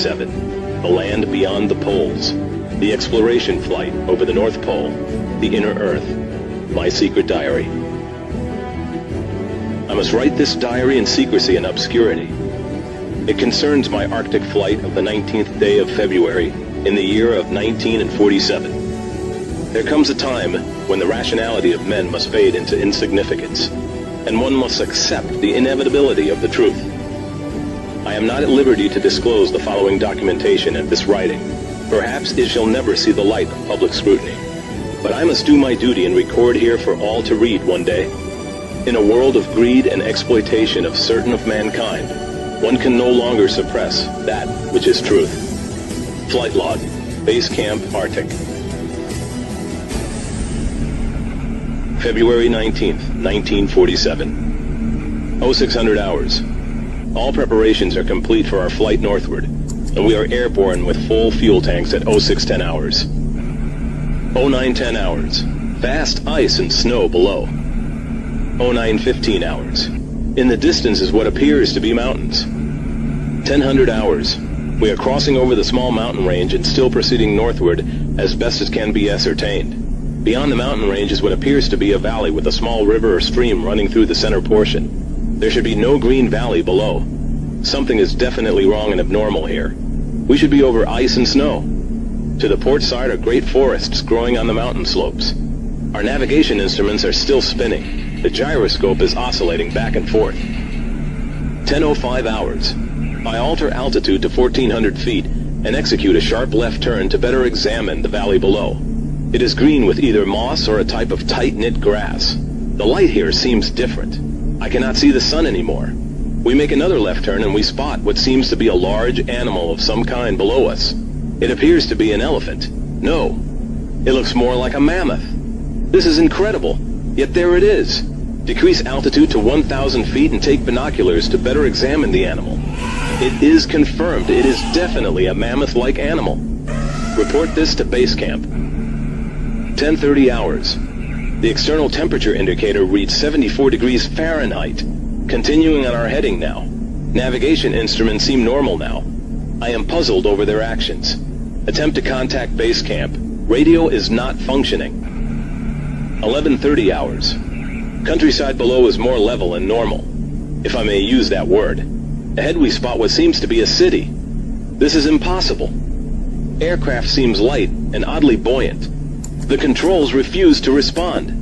1947, the land beyond the poles, the exploration flight over the North Pole, the inner Earth, my secret diary. I must write this diary in secrecy and obscurity. It concerns my Arctic flight of the 19th day of February in the year of 1947. There comes a time when the rationality of men must fade into insignificance, and one must accept the inevitability of the truth. I am not at liberty to disclose the following documentation at this writing. Perhaps it shall never see the light of public scrutiny. But I must do my duty and record here for all to read one day. In a world of greed and exploitation of certain of mankind, one can no longer suppress that which is truth. Flight log, Base Camp Arctic. February 19th, 1947. 0600 hours. All preparations are complete for our flight northward, and we are airborne with full fuel tanks at 0610 hours. 0910 hours. Vast ice and snow below. 0915 hours. In the distance is what appears to be mountains. 1000 hours. We are crossing over the small mountain range and still proceeding northward as best as can be ascertained. Beyond the mountain range is what appears to be a valley with a small river or stream running through the center portion. There should be no green valley below. Something is definitely wrong and abnormal here. We should be over ice and snow. To the port side are great forests growing on the mountain slopes. Our navigation instruments are still spinning. The gyroscope is oscillating back and forth. 10:05 hours. I alter altitude to 1400 feet and execute a sharp left turn to better examine the valley below. It is green with either moss or a type of tight-knit grass. The light here seems different. I cannot see the sun anymore. We make another left turn and we spot what seems to be a large animal of some kind below us. It appears to be an elephant. No, it looks more like a mammoth. This is incredible, yet there it is. Decrease altitude to 1,000 feet and take binoculars to better examine the animal. It is confirmed. It is definitely a mammoth-like animal. Report this to base camp. 10:30 hours. The external temperature indicator reads 74 degrees Fahrenheit. Continuing on our heading now. Navigation instruments seem normal now. I am puzzled over their actions. Attempt to contact base camp. Radio is not functioning. 11:30 hours. Countryside below is more level and normal, if I may use that word. Ahead we spot what seems to be a city. This is impossible. Aircraft seems light and oddly buoyant. The controls refuse to respond.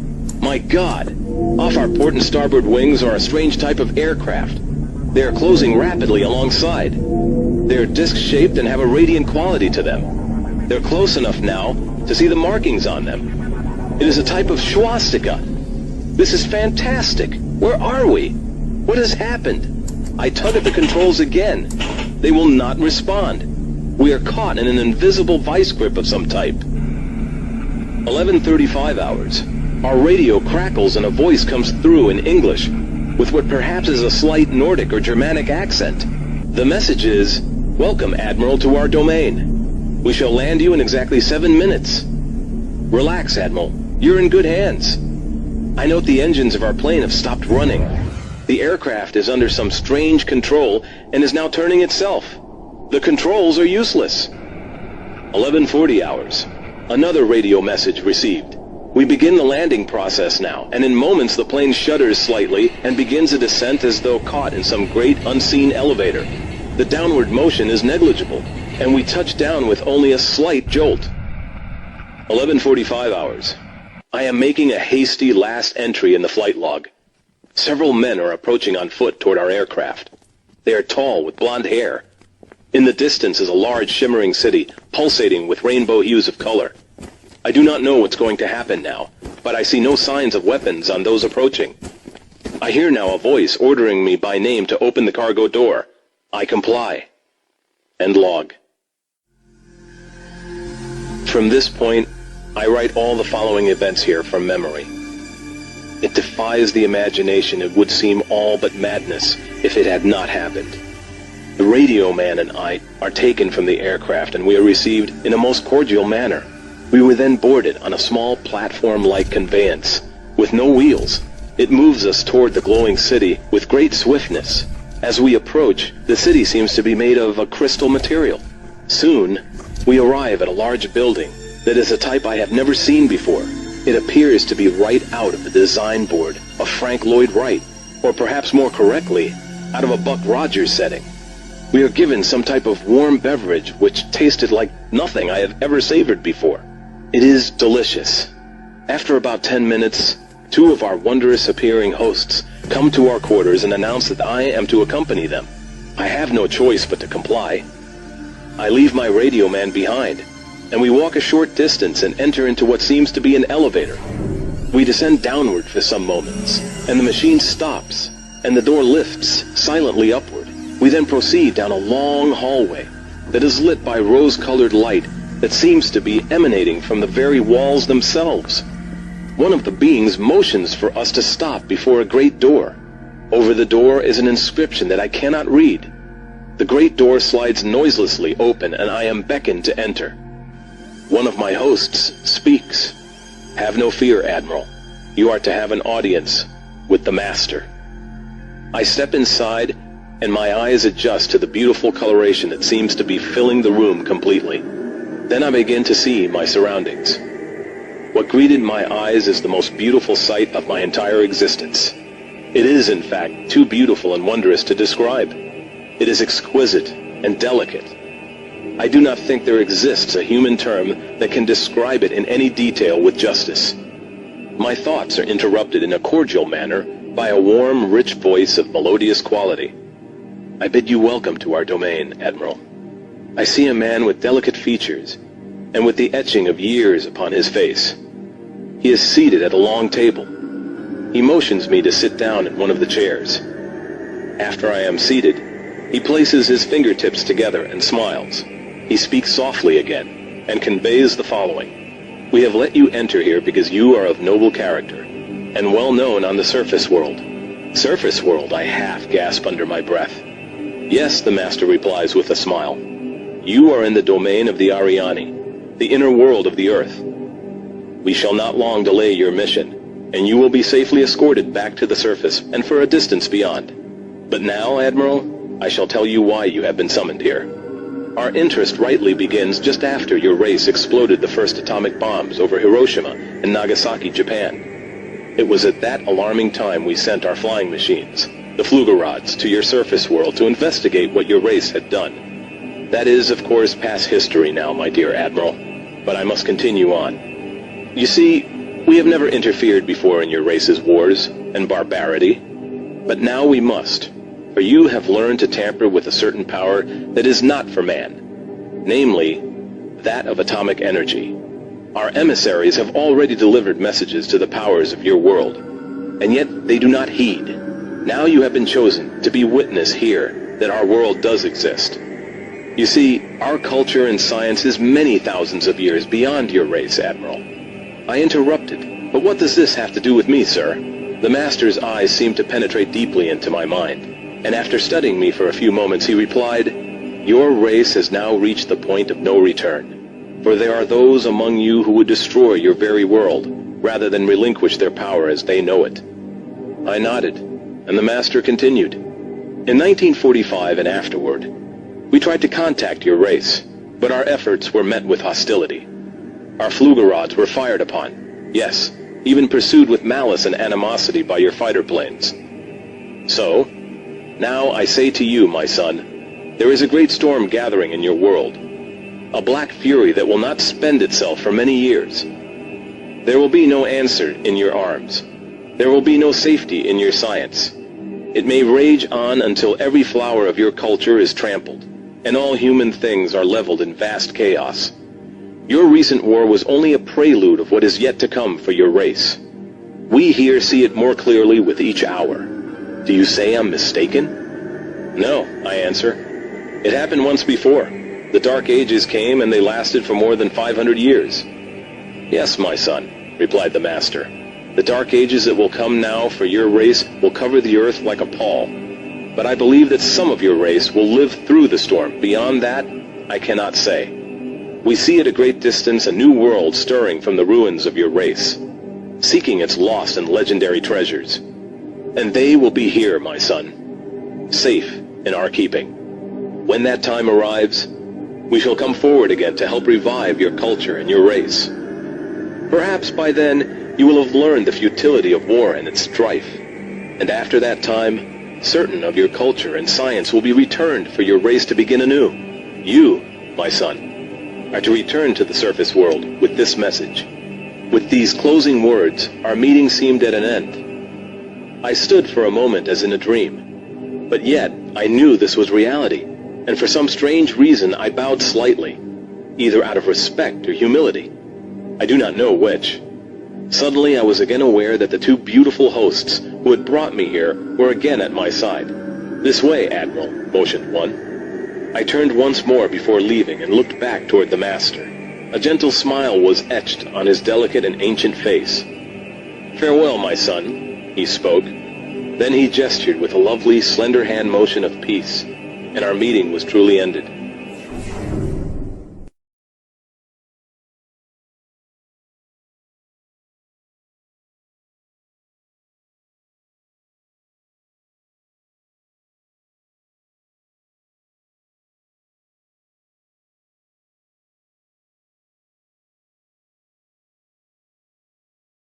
My God! Off our port and starboard wings are a strange type of aircraft. They are closing rapidly alongside. They are disc-shaped and have a radiant quality to them. They're close enough now to see the markings on them. It is a type of swastika. This is fantastic. Where are we? What has happened? I tug at the controls again. They will not respond. We are caught in an invisible vice grip of some type. 11:35 hours. Our radio crackles and a voice comes through in English, with what perhaps is a slight Nordic or Germanic accent. The message is, "Welcome, Admiral, to our domain. We shall land you in exactly 7 minutes. Relax, Admiral. You're in good hands." I note the engines of our plane have stopped running. The aircraft is under some strange control and is now turning itself. The controls are useless. 11:40 hours. Another radio message received. We begin the landing process now, and in moments the plane shudders slightly and begins a descent as though caught in some great unseen elevator. The downward motion is negligible, and we touch down with only a slight jolt. 11:45 hours. I am making a hasty last entry in the flight log. Several men are approaching on foot toward our aircraft. They are tall, with blonde hair. In the distance is a large shimmering city, pulsating with rainbow hues of color. I do not know what's going to happen now, but I see no signs of weapons on those approaching. I hear now a voice ordering me by name to open the cargo door. I comply. End log. From this point, I write all the following events here from memory. It defies the imagination. It would seem all but madness if it had not happened. The radio man and I are taken from the aircraft, and we are received in a most cordial manner. We were then boarded on a small platform-like conveyance, with no wheels. It moves us toward the glowing city with great swiftness. As we approach, the city seems to be made of a crystal material. Soon, we arrive at a large building that is a type I have never seen before. It appears to be right out of the design board of Frank Lloyd Wright, or perhaps more correctly, out of a Buck Rogers setting. We are given some type of warm beverage which tasted like nothing I have ever savored before. It is delicious. After about 10 minutes, two of our wondrous appearing hosts come to our quarters and announce that I am to accompany them. I have no choice but to comply. I leave my radio man behind, and we walk a short distance and enter into what seems to be an elevator. We descend downward for some moments, and the machine stops, and the door lifts silently upward. We then proceed down a long hallway that is lit by rose-colored light that seems to be emanating from the very walls themselves. One of the beings motions for us to stop before a great door. Over the door is an inscription that I cannot read. The great door slides noiselessly open, and I am beckoned to enter. One of my hosts speaks. "Have no fear, Admiral. You are to have an audience with the Master." I step inside, and my eyes adjust to the beautiful coloration that seems to be filling the room completely. Then I begin to see my surroundings. What greeted my eyes is the most beautiful sight of my entire existence. It is, in fact, too beautiful and wondrous to describe. It is exquisite and delicate. I do not think there exists a human term that can describe it in any detail with justice. My thoughts are interrupted in a cordial manner by a warm, rich voice of melodious quality. "I bid you welcome to our domain, Admiral." I see a man with delicate features, and with the etching of years upon his face. He is seated at a long table. He motions me to sit down in one of the chairs. After I am seated, he places his fingertips together and smiles. He speaks softly again, and conveys the following. "We have let you enter here because you are of noble character, and well known on the surface world." "Surface world," I half gasp under my breath. "Yes," the Master replies with a smile. "You are in the domain of the Ariani, the inner world of the Earth. We shall not long delay your mission, and you will be safely escorted back to the surface and for a distance beyond. But now, Admiral, I shall tell you why you have been summoned here. Our interest rightly begins just after your race exploded the first atomic bombs over Hiroshima and Nagasaki, Japan. It was at that alarming time we sent our flying machines, the Flugerods, to your surface world to investigate what your race had done. That is, of course, past history now, my dear Admiral, but I must continue on. You see, we have never interfered before in your race's wars and barbarity, but now we must, for you have learned to tamper with a certain power that is not for man, namely, that of atomic energy. Our emissaries have already delivered messages to the powers of your world, and yet they do not heed. Now you have been chosen to be witness here that our world does exist. You see, our culture and science is many thousands of years beyond your race, Admiral." I interrupted. "But what does this have to do with me, sir?" The Master's eyes seemed to penetrate deeply into my mind, and after studying me for a few moments he replied, "Your race has now reached the point of no return, for there are those among you who would destroy your very world, rather than relinquish their power as they know it." I nodded, and the Master continued, "In 1945 and afterward, we tried to contact your race, but our efforts were met with hostility. Our Flugerods were fired upon, yes, even pursued with malice and animosity by your fighter planes. So, now I say to you, my son, there is a great storm gathering in your world, a black fury that will not spend itself for many years. There will be no answer in your arms. There will be no safety in your science. It may rage on until every flower of your culture is trampled, and all human things are leveled in vast chaos. Your recent war was only a prelude of what is yet to come for your race. We here see it more clearly with each hour. Do you say I'm mistaken?" "No," I answer. "It happened once before. The Dark Ages came and they lasted for more than 500 years. "Yes, my son," replied the Master. "The Dark Ages that will come now for your race will cover the earth like a pall. But I believe that some of your race will live through the storm. Beyond that, I cannot say. We see at a great distance a new world stirring from the ruins of your race, seeking its lost and legendary treasures. And they will be here, my son, safe in our keeping. When that time arrives, We shall come forward again to help revive your culture and your race. Perhaps by then you will have learned the futility of war and its strife, and after that time, certain of your culture and science will be returned for your race to begin anew. You, my son, are to return to the surface world with this message. With these closing words, our meeting seemed at an end. I stood for a moment as in a dream, but yet I knew this was reality, and for some strange reason I bowed slightly, either out of respect or humility. I do not know which. Suddenly I was again aware that the two beautiful hosts who had brought me here were again at my side. "This way, Admiral," motioned one. I turned once more before leaving and looked back toward the master. A gentle smile was etched on his delicate and ancient face. "Farewell, my son," he spoke. Then he gestured with a lovely, slender hand motion of peace, and our meeting was truly ended.